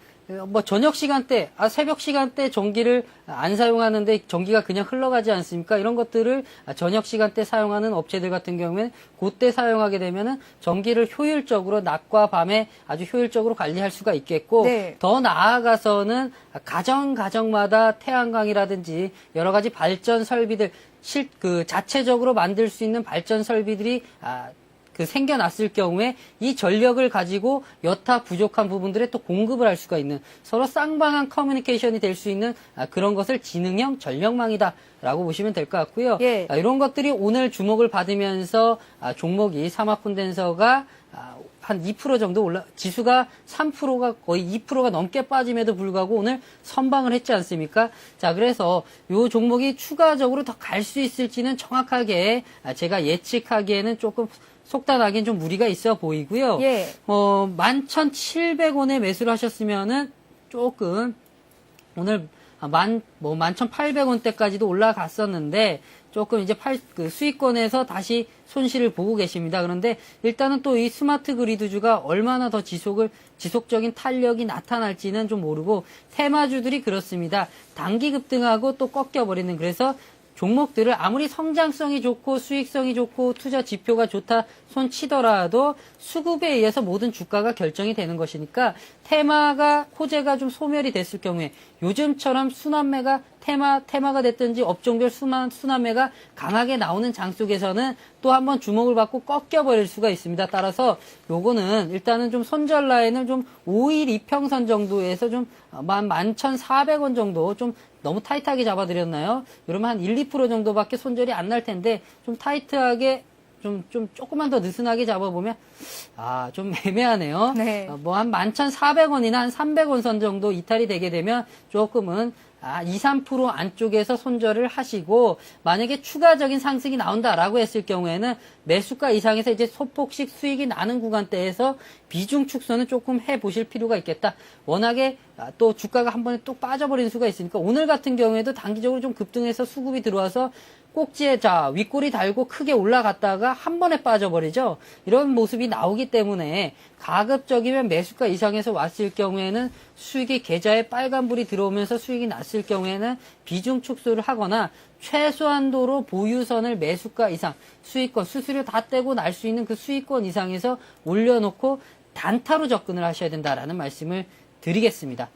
뭐 저녁 시간대, 새벽 시간대 전기를 안 사용하는데 전기가 그냥 흘러가지 않습니까? 이런 것들을 저녁 시간대 사용하는 업체들 같은 경우에는 그때 사용하게 되면은 전기를 효율적으로 낮과 밤에 아주 효율적으로 관리할 수가 있겠고, 네. 더 나아가서는 가정마다 태양광이라든지 여러 가지 발전 설비들 자체적으로 만들 수 있는 발전 설비들이 생겨났을 경우에 이 전력을 가지고 여타 부족한 부분들에 또 공급을 할 수가 있는, 서로 쌍방향 커뮤니케이션이 될 수 있는 그런 것을 지능형 전력망이다라고 보시면 될 것 같고요. 예. 이런 것들이 오늘 주목을 받으면서 종목이 사막 콘덴서가 한 2% 정도 지수가 3%가 거의 2%가 넘게 빠짐에도 불구하고 오늘 선방을 했지 않습니까? 자, 그래서 요 종목이 추가적으로 더 갈 수 있을지는 정확하게 제가 예측하기에는 조금 속단하기엔 좀 무리가 있어 보이고요. 예. 11,700원에 매수를 하셨으면은 조금 오늘 11,800원대까지도 올라갔었는데 조금 이제 수익권에서 다시 손실을 보고 계십니다. 그런데 일단은 또 이 스마트 그리드주가 얼마나 더 지속적인 탄력이 나타날지는 좀 모르고, 테마주들이 그렇습니다. 단기 급등하고 또 꺾여버리는, 그래서 종목들을 아무리 성장성이 좋고 수익성이 좋고 투자 지표가 좋다 손 치더라도 수급에 의해서 모든 주가가 결정이 되는 것이니까, 호재가 좀 소멸이 됐을 경우에 요즘처럼 순환매가 테마가 됐든지 업종별 순환매가 강하게 나오는 장 속에서는 또 한번 주목을 받고 꺾여버릴 수가 있습니다. 따라서 요거는 일단은 좀 손절 라인을 좀 5일 이평선 정도에서 좀 11,400원 정도, 좀 너무 타이트하게 잡아드렸나요? 이러면 한 1, 2% 정도밖에 손절이 안 날 텐데, 좀 타이트하게 조금만 더 느슨하게 잡아보면 좀 애매하네요. 네. 한 11,400원이나 한 300원 선 정도 이탈이 되게 되면 조금은 2, 3% 안쪽에서 손절을 하시고, 만약에 추가적인 상승이 나온다라고 했을 경우에는 매수가 이상에서 이제 소폭씩 수익이 나는 구간대에서 비중 축소는 조금 해보실 필요가 있겠다. 워낙에 또 주가가 한 번에 또 빠져버리는 수가 있으니까, 오늘 같은 경우에도 단기적으로 좀 급등해서 수급이 들어와서 꼭지에 윗꼬리 달고 크게 올라갔다가 한 번에 빠져버리죠. 이런 모습이 나오기 때문에 가급적이면 매수가 이상에서 왔을 경우에는 수익이 계좌에 빨간불이 들어오면서 수익이 났을 경우에는 비중 축소를 하거나 최소한도로 보유선을 매수가 이상, 수익권, 수수료 다 떼고 날 수 있는 그 수익권 이상에서 올려놓고 단타로 접근을 하셔야 된다라는 말씀을 드리겠습니다.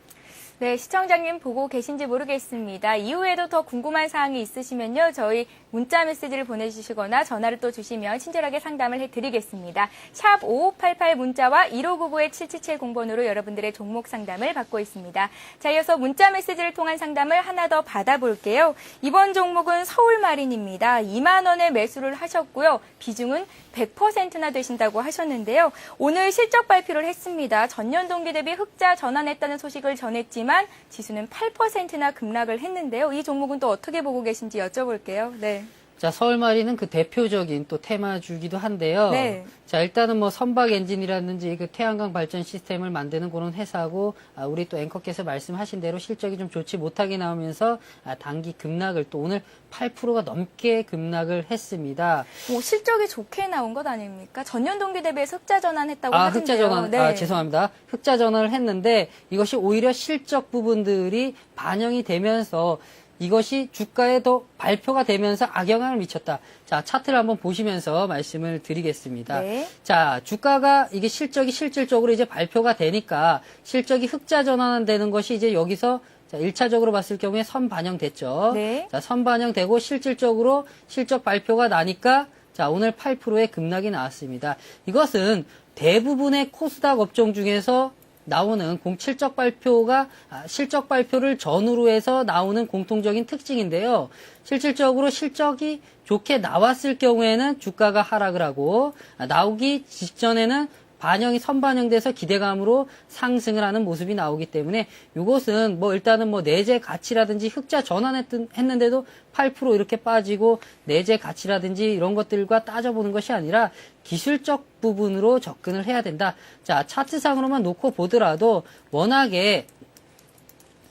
네, 시청자님 보고 계신지 모르겠습니다. 이후에도 더 궁금한 사항이 있으시면요, 저희 문자 메시지를 보내주시거나 전화를 또 주시면 친절하게 상담을 해드리겠습니다. 샵 5588 문자와 1599-7770번으로 여러분들의 종목 상담을 받고 있습니다. 자, 이어서 문자 메시지를 통한 상담을 하나 더 받아볼게요. 이번 종목은 서울마린입니다. 2만 원에 매수를 하셨고요. 비중은 100%나 되신다고 하셨는데요. 오늘 실적 발표를 했습니다. 전년 동기 대비 흑자 전환했다는 소식을 전했지만 지수는 8%나 급락을 했는데요. 이 종목은 또 어떻게 보고 계신지 여쭤볼게요. 네. 자, 서울마리는 그 대표적인 또 테마주기도 한데요. 네. 자, 일단은 뭐 선박 엔진이라든지 그 태양광 발전 시스템을 만드는 그런 회사고, 우리 또 앵커께서 말씀하신 대로 실적이 좀 좋지 못하게 나오면서 단기 급락을 또 오늘 8%가 넘게 급락을 했습니다. 뭐 실적이 좋게 나온 것 아닙니까? 전년 동기 대비해서 흑자 전환했다고 하던데요. 흑자 전환. 네. 죄송합니다. 흑자 전환을 했는데 이것이 오히려 실적 부분들이 반영이 되면서 이것이 주가에 더 발표가 되면서 악영향을 미쳤다. 자, 차트를 한번 보시면서 말씀을 드리겠습니다. 네. 자, 주가가 이게 실적이 실질적으로 이제 발표가 되니까 실적이 흑자 전환되는 것이 이제 여기서 자, 1차적으로 봤을 경우에 선 반영됐죠. 네. 자, 선 반영되고 실질적으로 실적 발표가 나니까 자, 오늘 8%의 급락이 나왔습니다. 이것은 대부분의 코스닥 업종 중에서 나오는 실적 발표를 전후로 해서 나오는 공통적인 특징인데요. 실질적으로 실적이 좋게 나왔을 경우에는 주가가 하락을 하고 나오기 직전에는 선반영돼서 기대감으로 상승을 하는 모습이 나오기 때문에 이것은 뭐 일단은 뭐 내재 가치라든지 흑자 전환했는데도 8% 이렇게 빠지고 내재 가치라든지 이런 것들과 따져보는 것이 아니라 기술적 부분으로 접근을 해야 된다. 자, 차트상으로만 놓고 보더라도 워낙에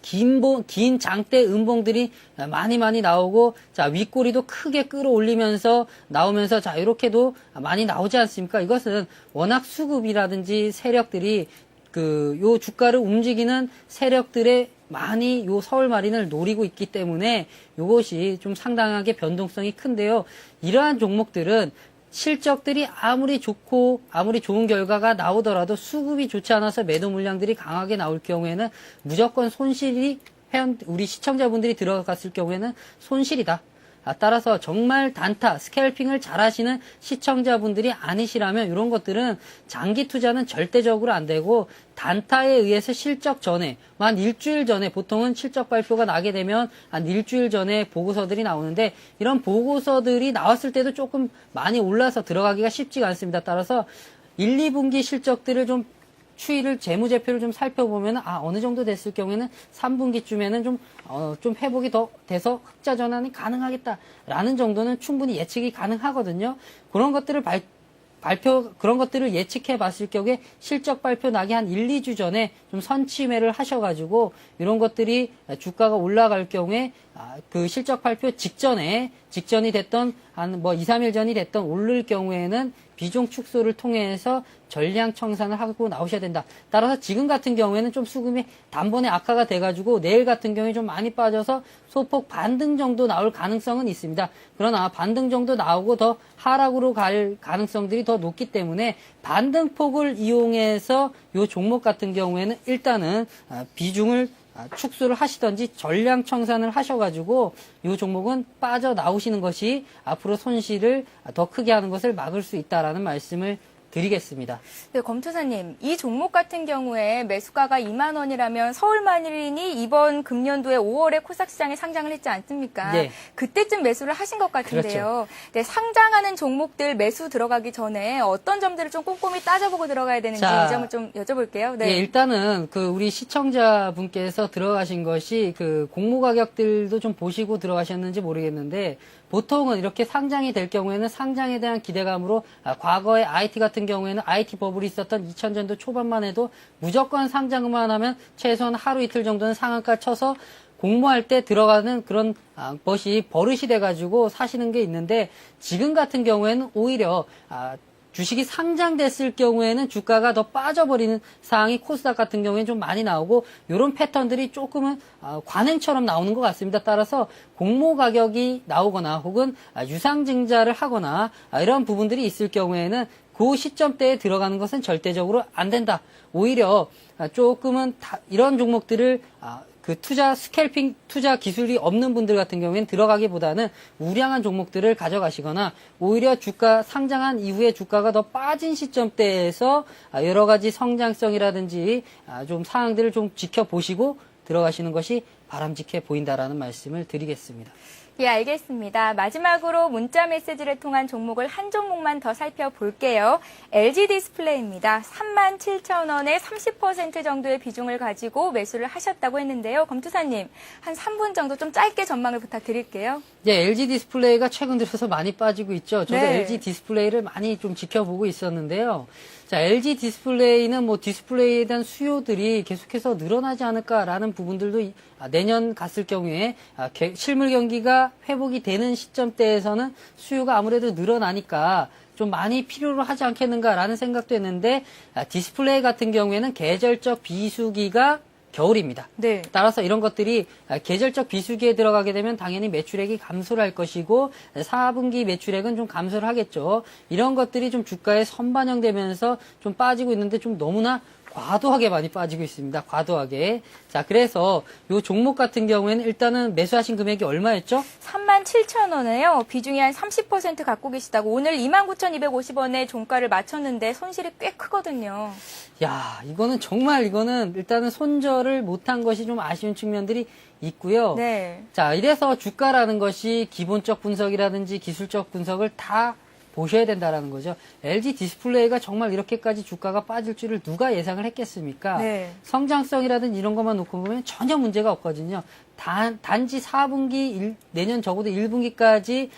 긴 장대 음봉들이 많이 나오고, 자, 윗꼬리도 크게 끌어올리면서 나오면서, 자, 이렇게도 많이 나오지 않습니까? 이것은 워낙 수급이라든지 세력들이 요 주가를 움직이는 세력들의 많이 요 서울마린을 노리고 있기 때문에 이것이 좀 상당하게 변동성이 큰데요. 이러한 종목들은 실적들이 아무리 좋고 아무리 좋은 결과가 나오더라도 수급이 좋지 않아서 매도 물량들이 강하게 나올 경우에는 무조건 손실이 우리 시청자분들이 들어갔을 경우에는 손실이다. 따라서 정말 단타, 스캘핑을 잘 하시는 시청자분들이 아니시라면 이런 것들은 장기 투자는 절대적으로 안 되고 단타에 의해서 실적 전에, 한 일주일 전에 보통은 실적 발표가 나게 되면 한 일주일 전에 보고서들이 나오는데 이런 보고서들이 나왔을 때도 조금 많이 올라서 들어가기가 쉽지가 않습니다. 따라서 1, 2분기 실적들을 좀 재무제표를 좀 살펴보면, 어느 정도 됐을 경우에는 3분기쯤에는 좀 회복이 더 돼서 흑자 전환이 가능하겠다라는 정도는 충분히 예측이 가능하거든요. 그런 것들을 그런 것들을 예측해 봤을 경우에 실적 발표 나기 한 1, 2주 전에 좀 선취매를 하셔가지고 이런 것들이 주가가 올라갈 경우에 그 실적 발표 직전이 됐던 한 2, 3일 전이 됐던 오를 경우에는 비중 축소를 통해서 전량 청산을 하고 나오셔야 된다. 따라서 지금 같은 경우에는 좀 수급이 단번에 악화가 돼가지고 내일 같은 경우에 좀 많이 빠져서 소폭 반등 정도 나올 가능성은 있습니다. 그러나 반등 정도 나오고 더 하락으로 갈 가능성들이 더 높기 때문에 반등폭을 이용해서 이 종목 같은 경우에는 일단은 비중을 축소를 하시던지 전량 청산을 하셔가지고 이 종목은 빠져나오시는 것이 앞으로 손실을 더 크게 하는 것을 막을 수 있다라는 말씀을 드리겠습니다. 네, 검투사님, 이 종목 같은 경우에 매수가가 2만 원이라면 서울마린이 이번 금년도에 5월에 코스닥 시장에 상장을 했지 않습니까? 네. 그때쯤 매수를 하신 것 같은데요. 그렇죠. 네, 상장하는 종목들 매수 들어가기 전에 어떤 점들을 좀 꼼꼼히 따져보고 들어가야 되는지 자, 이 점을 좀 여쭤볼게요. 네. 예, 일단은 우리 시청자분께서 들어가신 것이 공모 가격들도 좀 보시고 들어가셨는지 모르겠는데 보통은 이렇게 상장이 될 경우에는 상장에 대한 기대감으로 과거에 IT 같은 경우에는 IT 버블이 있었던 2000년도 초반만 해도 무조건 상장만 하면 최소한 하루 이틀 정도는 상한가 쳐서 공모할 때 들어가는 그런 것이 버릇이 돼가지고 사시는 게 있는데 지금 같은 경우에는 오히려 주식이 상장됐을 경우에는 주가가 더 빠져버리는 상황이 코스닥 같은 경우에는 좀 많이 나오고 이런 패턴들이 조금은 관행처럼 나오는 것 같습니다. 따라서 공모 가격이 나오거나 혹은 유상증자를 하거나 이런 부분들이 있을 경우에는 그 시점대에 들어가는 것은 절대적으로 안 된다. 오히려 조금은 이런 종목들을 스캘핑 투자 기술이 없는 분들 같은 경우에는 들어가기보다는 우량한 종목들을 가져가시거나 오히려 주가 상장한 이후에 주가가 더 빠진 시점대에서 여러 가지 성장성이라든지 좀 사항들을 좀 지켜보시고 들어가시는 것이 바람직해 보인다라는 말씀을 드리겠습니다. 예, 알겠습니다. 마지막으로 문자 메시지를 통한 종목을 한 종목만 더 살펴볼게요. LG 디스플레이입니다. 37,000원에 30% 정도의 비중을 가지고 매수를 하셨다고 했는데요. 검투사님, 한 3분 정도 좀 짧게 전망을 부탁드릴게요. 네, LG 디스플레이가 최근 들어서 많이 빠지고 있죠. 저도 네. LG 디스플레이를 많이 좀 지켜보고 있었는데요. 자, LG 디스플레이는 뭐 디스플레이에 대한 수요들이 계속해서 늘어나지 않을까라는 부분들도 내년 갔을 경우에 실물 경기가 회복이 되는 시점대에서는 수요가 아무래도 늘어나니까 좀 많이 필요로 하지 않겠는가라는 생각도 했는데 디스플레이 같은 경우에는 계절적 비수기가 겨울입니다. 네. 따라서 이런 것들이 계절적 비수기에 들어가게 되면 당연히 매출액이 감소를 할 것이고 4분기 매출액은 좀 감소를 하겠죠. 이런 것들이 좀 주가에 선반영되면서 좀 빠지고 있는데 좀 너무나 과도하게 많이 빠지고 있습니다. 과도하게. 자, 그래서 요 종목 같은 경우에는 일단은 매수하신 금액이 얼마였죠? 37,000원에요. 비중이 한 30% 갖고 계시다고 오늘 29,250원에 종가를 맞췄는데 손실이 꽤 크거든요. 야, 이거는 일단은 손절을 못한 것이 좀 아쉬운 측면들이 있고요. 네. 자, 이래서 주가라는 것이 기본적 분석이라든지 기술적 분석을 다 보셔야 된다라는 거죠. LG 디스플레이가 정말 이렇게까지 주가가 빠질 줄을 누가 예상을 했겠습니까? 네. 성장성이라든지 이런 것만 놓고 보면 전혀 문제가 없거든요. 단지 4분기, 내년 적어도 1분기까지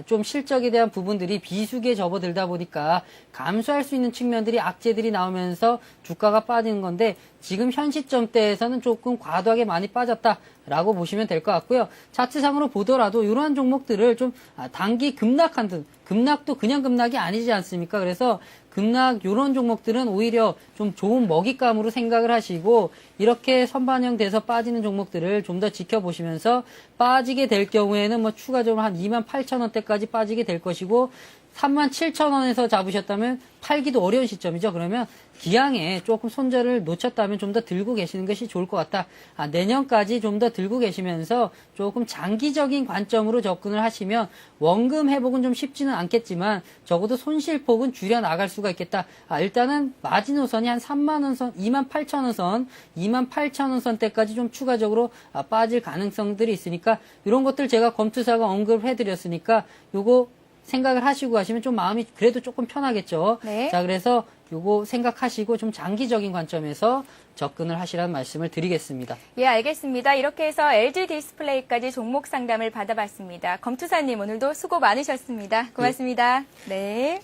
좀 실적에 대한 부분들이 비수기에 접어들다 보니까 감소할 수 있는 측면들이 악재들이 나오면서 주가가 빠지는 건데 지금 현 시점대에서는 조금 과도하게 많이 빠졌다라고 보시면 될 것 같고요. 차트상으로 보더라도 이러한 종목들을 좀 단기 급락한 등, 급락도 그냥 급락이 아니지 않습니까? 그래서 급락 이런 종목들은 오히려 좀 좋은 먹잇감으로 생각을 하시고 이렇게 선반영돼서 빠지는 종목들을 좀 더 지켜보시면서 빠지게 될 경우에는 뭐 추가적으로 한 28,000원대까지 빠지게 될 것이고 37,000원에서 잡으셨다면 팔기도 어려운 시점이죠. 그러면 기왕에 조금 손절을 놓쳤다면 좀 더 들고 계시는 것이 좋을 것 같다. 내년까지 좀 더 들고 계시면서 조금 장기적인 관점으로 접근을 하시면 원금 회복은 좀 쉽지는 않겠지만 적어도 손실폭은 줄여나갈 수가 있겠다. 일단은 마지노선이 한 3만원 선, 28,000원 선, 28,000원 선대까지 좀 추가적으로 빠질 가능성들이 있으니까 이런 것들 제가 검투사가 언급해드렸으니까 요거 생각을 하시고 가시면 좀 마음이 그래도 조금 편하겠죠. 네. 자, 그래서 요거 생각하시고 좀 장기적인 관점에서 접근을 하시라는 말씀을 드리겠습니다. 예, 알겠습니다. 이렇게 해서 LG 디스플레이까지 종목 상담을 받아봤습니다. 검투사님 오늘도 수고 많으셨습니다. 고맙습니다. 네.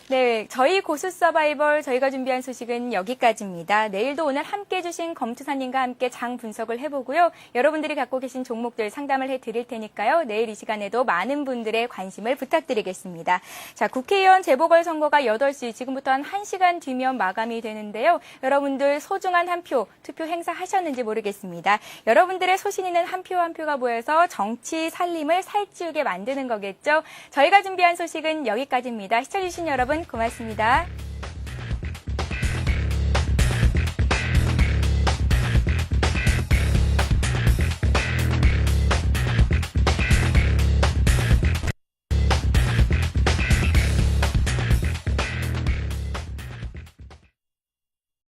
네, 저희 고수 서바이벌 저희가 준비한 소식은 여기까지입니다. 내일도 오늘 함께 해주신 검투사님과 함께 장 분석을 해보고요. 여러분들이 갖고 계신 종목들 상담을 해드릴 테니까요. 내일 이 시간에도 많은 분들의 관심을 부탁드리겠습니다. 자, 국회의원 재보궐선거가 8시, 지금부터 한 1시간 뒤면 마감이 되는데요. 여러분들 소중한 한 표, 투표 행사하셨는지 모르겠습니다. 여러분들의 소신 있는 한 표 한 표가 모여서 정치 살림을 살찌우게 만드는 거겠죠. 저희가 준비한 소식은 여기까지입니다. 시청해주신 여러분 고맙습니다.